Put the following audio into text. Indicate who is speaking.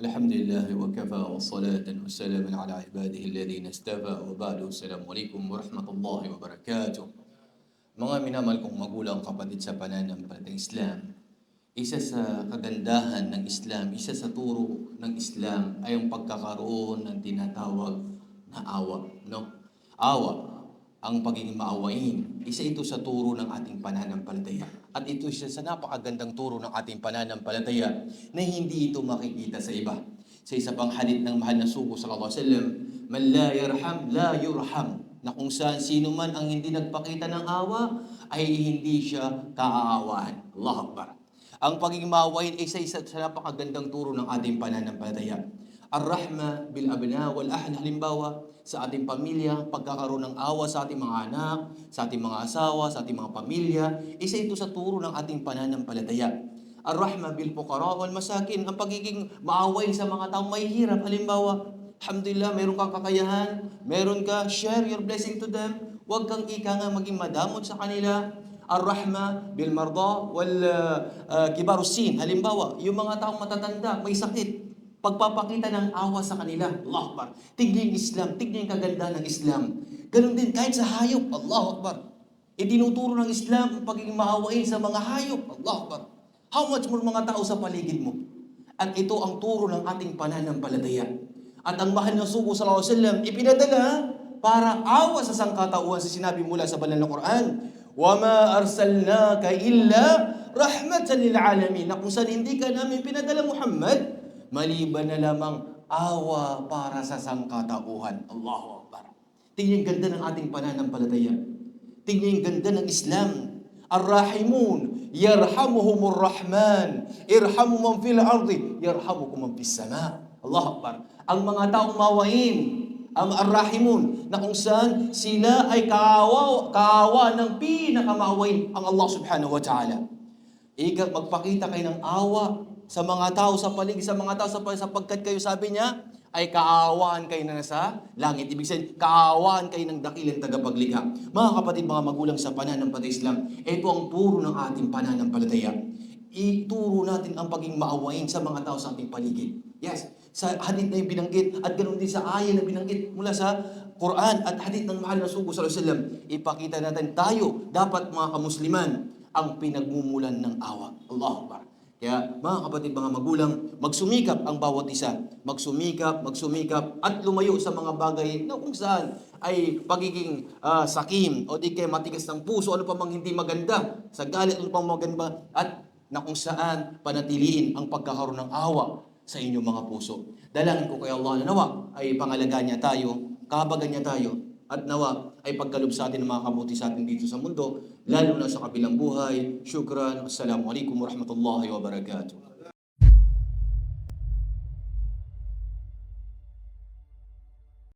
Speaker 1: Alhamdulillah wa kafa wa salatan wa salaman ala ibadihi alladhina istafa wa ba'du. Assalamualaikum warahmatullahi wabarakatuh. Mga minamahal kong magulang, kapatid sa pananampalatayang Islam, isa sa kagandahan ng Islam, isa sa turo ng Islam ay ang pagkakaroon ng tinatawag na awa, no? Awa, ang pagiging maawain, isa ito sa turo ng ating pananampalataya. At ito isa sa napakagandang turo ng ating pananampalataya na hindi ito makikita sa iba. Sa isa pang hadith ng mahal na sugo sallallahu alaihi wasallam, man la yarham la yurham, na kung saan sino man ang hindi nagpakita ng awa ay hindi siya kaaawaan. Allahu Akbar. Ang pagiging maawain ay isa sa napakagandang turo ng ating pananampalataya. Ar-rahma bil abna wal ahli, halimbawa sa ating pamilya, pagkakaroon ng awa sa ating mga anak, sa ating mga asawa, sa ating mga pamilya, isa ito sa turo ng ating pananampalataya. Ar-rahma bil fuqara wal masakin, ang pagiging maawain sa mga taong may hirap, halimbawa, alhamdulillah, meron kang kakayahan, meron ka, share your blessing to them, huwag kang nga maging madamot sa kanila. Ar-rahma bil marda wal kibarus sin, halimbawa, yung mga taong matatanda, may sakit, pagpapakita ng awa sa kanila. Allahu Akbar. Tignan yung Islam, tignan yung kagandahan ng Islam. Ganun din kahit sa hayop. Allahu Akbar. Itinuturo ng Islam ang pagiging maawain sa mga hayop. Allahu Akbar. How much more mga tao sa paligid mo? At ito ang turo ng ating pananampalataya. At ang mahal na sugo sallallahu alaihi wasallam ipinadala para awa sa sangkatauhan, sa sinabi mula sa banal na Quran, وَمَا أَرْسَلْنَاكَ إِلَّا رَحْمَةً لِلْعَالَمِينَ, na kung saan hindi ka namin pinadala, Muhammad, maliban na lamang awa para sa sangkatauhan. Allahu Akbar. Tingnan yung ganda ng ating pananampalataya. Tingnan yung ganda ng Islam. Ar-Rahimun, yarhamuhumur Rahman. Irhamu man fil ardi, yarhamukum man fis sama. Allahu Akbar. Ang mga taong mawain, ang Ar-Rahimun, na kung saan sila ay kaawa ng pinakamawain, ang Allah subhanahu wa ta'ala. Magpakita kayo ng awa sa mga tao sa paligid, sa mga tao sapagkat kayo, sabi niya, ay kaawaan kayo na nasa langit. Ibig sabihin, kaawaan kayo ng dakilang tagapaglikha. Mga kapatid, mga magulang sa pananampalataya Islam, ito ang turo ng ating pananampalataya. Ituro natin ang pagiging maawain sa mga tao sa ating paligid. Yes, sa hadith na yung binanggit, at ganoon din sa ayah na binanggit mula sa Quran at hadith ng mahal na sugo sallallahu alaihi wasallam, ipakita natin tayo, dapat mga kamusliman, ang pinagmumulan ng awa. Allahu Akbar. Kaya mga kapatid, mga magulang, magsumikap ang bawat isa. Magsumikap, at lumayo sa mga bagay na kung saan ay pagiging sakim o di kaya matigas ng puso, ano pa mang hindi maganda, sa galit, ano pa mang maganda, at na kung saan panatiliin ang pagkakaroon ng awa sa inyong mga puso. Dalangin ko kay Allah na nawa ay pangalagaan niya tayo, kahabagan niya tayo, at nawa ay pagkalob sa atin ng mga kabuti sa atin dito sa mundo, lalo na sa kabilang buhay. Syukran. Assalamualaikum warahmatullahi wabarakatuh.